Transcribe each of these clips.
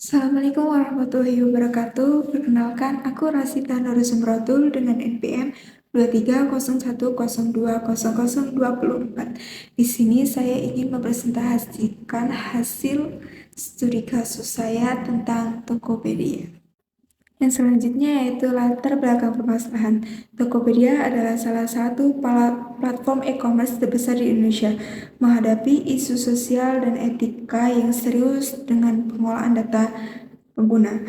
Assalamualaikum warahmatullahi wabarakatuh. Perkenalkan, aku Rasita Nurul Sumrotul dengan NPM 2301020024. Di sini saya ingin mempresentasikan hasil studi kasus saya tentang Tokopedia. Yang selanjutnya yaitu latar belakang permasalahan. Tokopedia adalah salah satu platform e-commerce terbesar di Indonesia, menghadapi isu sosial dan etika yang serius dengan pengolahan data pengguna.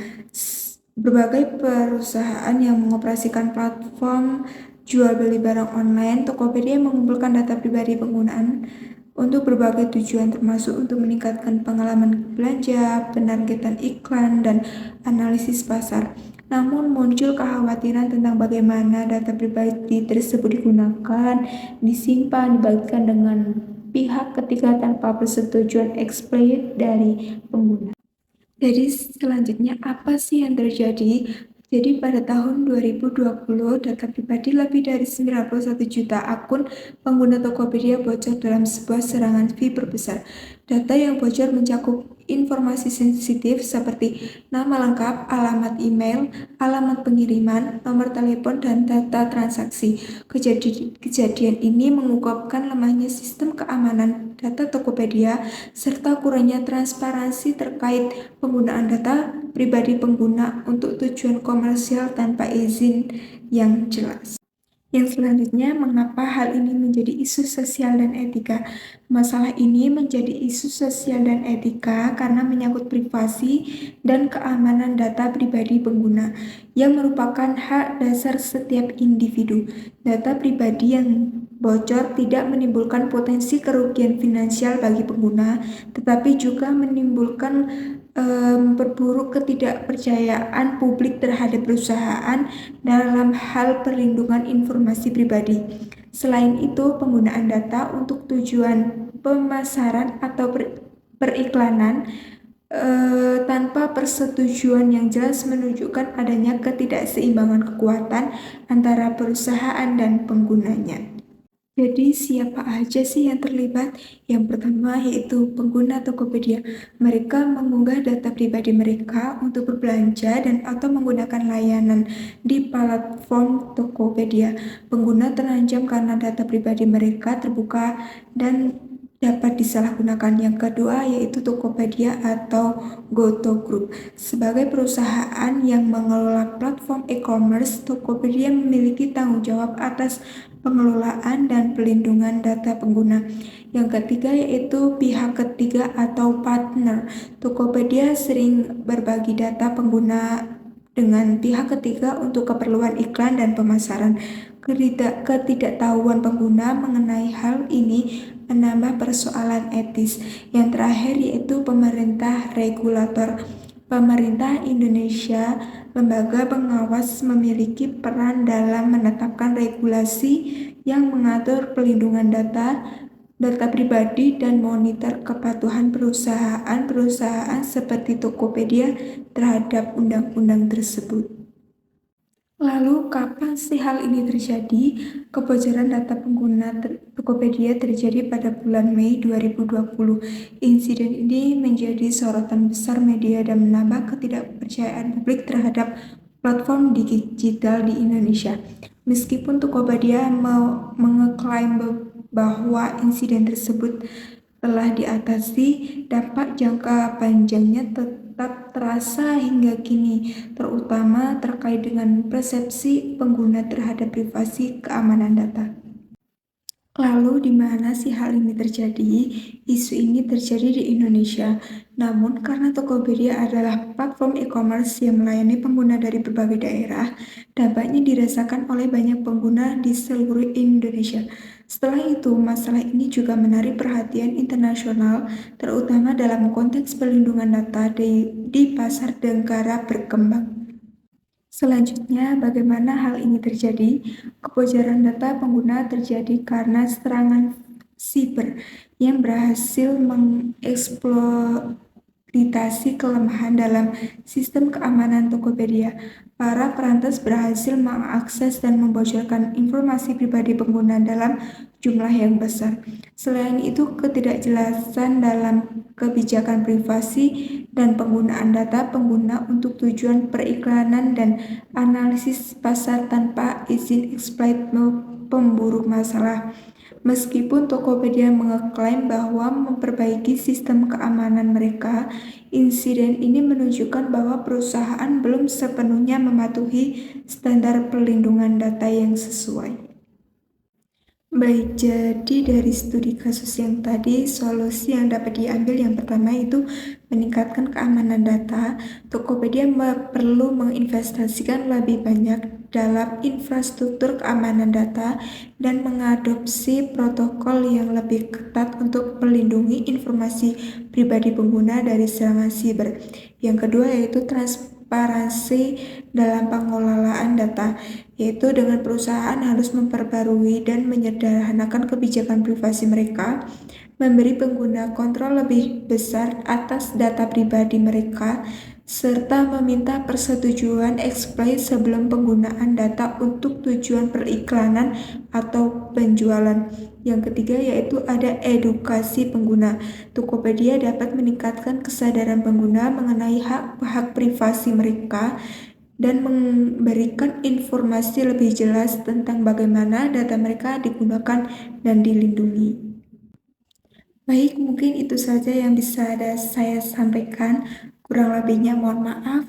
Berbagai perusahaan yang mengoperasikan platform jual beli barang online, Tokopedia mengumpulkan data pribadi penggunaan untuk berbagai tujuan, termasuk untuk meningkatkan pengalaman belanja, penargetan iklan, dan analisis pasar. Namun muncul kekhawatiran tentang bagaimana data pribadi tersebut digunakan, disimpan, dibagikan dengan pihak ketiga tanpa persetujuan eksplisit dari pengguna. Jadi selanjutnya apa sih yang terjadi? Jadi pada tahun 2020 data pribadi lebih dari 91 juta akun pengguna Tokopedia bocor dalam sebuah serangan fiber besar. Data yang bocor mencakup informasi sensitif seperti nama lengkap, alamat email, alamat pengiriman, nomor telepon, dan data transaksi. Kejadian ini mengungkapkan lemahnya sistem keamanan data Tokopedia serta kurangnya transparansi terkait penggunaan data pribadi pengguna untuk tujuan komersial tanpa izin yang jelas. Yang selanjutnya, mengapa hal ini menjadi isu sosial dan etika? Masalah ini menjadi isu sosial dan etika karena menyangkut privasi dan keamanan data pribadi pengguna, yang merupakan hak dasar setiap individu. Data pribadi yang bocor tidak menimbulkan potensi kerugian finansial bagi pengguna, tetapi juga menimbulkan memperburuk ketidakpercayaan publik terhadap perusahaan dalam hal perlindungan informasi pribadi. Selain itu, penggunaan data untuk tujuan pemasaran atau periklanan tanpa persetujuan yang jelas menunjukkan adanya ketidakseimbangan kekuatan antara perusahaan dan penggunanya. Jadi siapa aja sih yang terlibat? Yang pertama yaitu pengguna Tokopedia. Mereka mengunggah data pribadi mereka untuk berbelanja dan atau menggunakan layanan di platform Tokopedia. Pengguna terancam karena data pribadi mereka terbuka dan dapat disalahgunakan. Yang kedua yaitu Tokopedia atau Goto Group. Sebagai perusahaan yang mengelola platform e-commerce, Tokopedia memiliki tanggung jawab atas pengelolaan dan pelindungan data pengguna. Yang ketiga yaitu pihak ketiga atau partner. Tokopedia sering berbagi data pengguna dengan pihak ketiga untuk keperluan iklan dan pemasaran. Ketidaktahuan pengguna mengenai hal ini menambah persoalan etis. Yang terakhir yaitu pemerintah regulator. Pemerintah Indonesia, lembaga pengawas memiliki peran dalam menetapkan regulasi yang mengatur pelindungan data pribadi dan monitor kepatuhan perusahaan-perusahaan seperti Tokopedia terhadap undang-undang tersebut. Lalu, kapan sih hal ini terjadi? Kebocoran data pengguna Tokopedia terjadi pada bulan Mei 2020. Insiden ini menjadi sorotan besar media dan menambah ketidakpercayaan publik terhadap platform digital di Indonesia. Meskipun Tokopedia mengeklaim bahwa insiden tersebut telah diatasi, dampak jangka panjangnya tetap terasa hingga kini, terutama terkait dengan persepsi pengguna terhadap privasi keamanan data. Lalu di mana sih hal ini terjadi? Isu ini terjadi di Indonesia. Namun karena Tokopedia adalah platform e-commerce yang melayani pengguna dari berbagai daerah, dampaknya dirasakan oleh banyak pengguna di seluruh Indonesia. Setelah itu, masalah ini juga menarik perhatian internasional, terutama dalam konteks perlindungan data di pasar negara berkembang. Selanjutnya, bagaimana hal ini terjadi? Kebocoran data pengguna terjadi karena serangan siber yang berhasil mengeksploitasi mengeksplitasi kelemahan dalam sistem keamanan Tokopedia. Para perantas berhasil mengakses dan membocorkan informasi pribadi pengguna dalam jumlah yang besar. Selain itu, ketidakjelasan dalam kebijakan privasi dan penggunaan data pengguna untuk tujuan periklanan dan analisis pasar tanpa izin exploit pemburu masalah. Meskipun Tokopedia mengeklaim bahwa memperbaiki sistem keamanan mereka, insiden ini menunjukkan bahwa perusahaan belum sepenuhnya mematuhi standar perlindungan data yang sesuai. Baik, jadi dari studi kasus yang tadi, solusi yang dapat diambil yang pertama itu meningkatkan keamanan data. Tokopedia perlu menginvestasikan lebih banyak dalam infrastruktur keamanan data dan mengadopsi protokol yang lebih ketat untuk melindungi informasi pribadi pengguna dari serangan siber. Yang kedua yaitu transparansi dalam pengelolaan data, yaitu dengan perusahaan harus memperbarui dan menyederhanakan kebijakan privasi mereka, memberi pengguna kontrol lebih besar atas data pribadi mereka, serta meminta persetujuan exploit sebelum penggunaan data untuk tujuan periklanan atau penjualan. Yang ketiga yaitu ada edukasi pengguna. Tokopedia dapat meningkatkan kesadaran pengguna mengenai hak privasi mereka dan memberikan informasi lebih jelas tentang bagaimana data mereka digunakan dan dilindungi. Baik, mungkin itu saja yang bisa saya sampaikan. Kurang lebihnya mohon maaf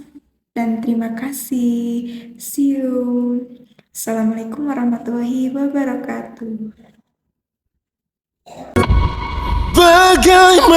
dan terima kasih. See you. Assalamualaikum warahmatullahi wabarakatuh. Bagaimana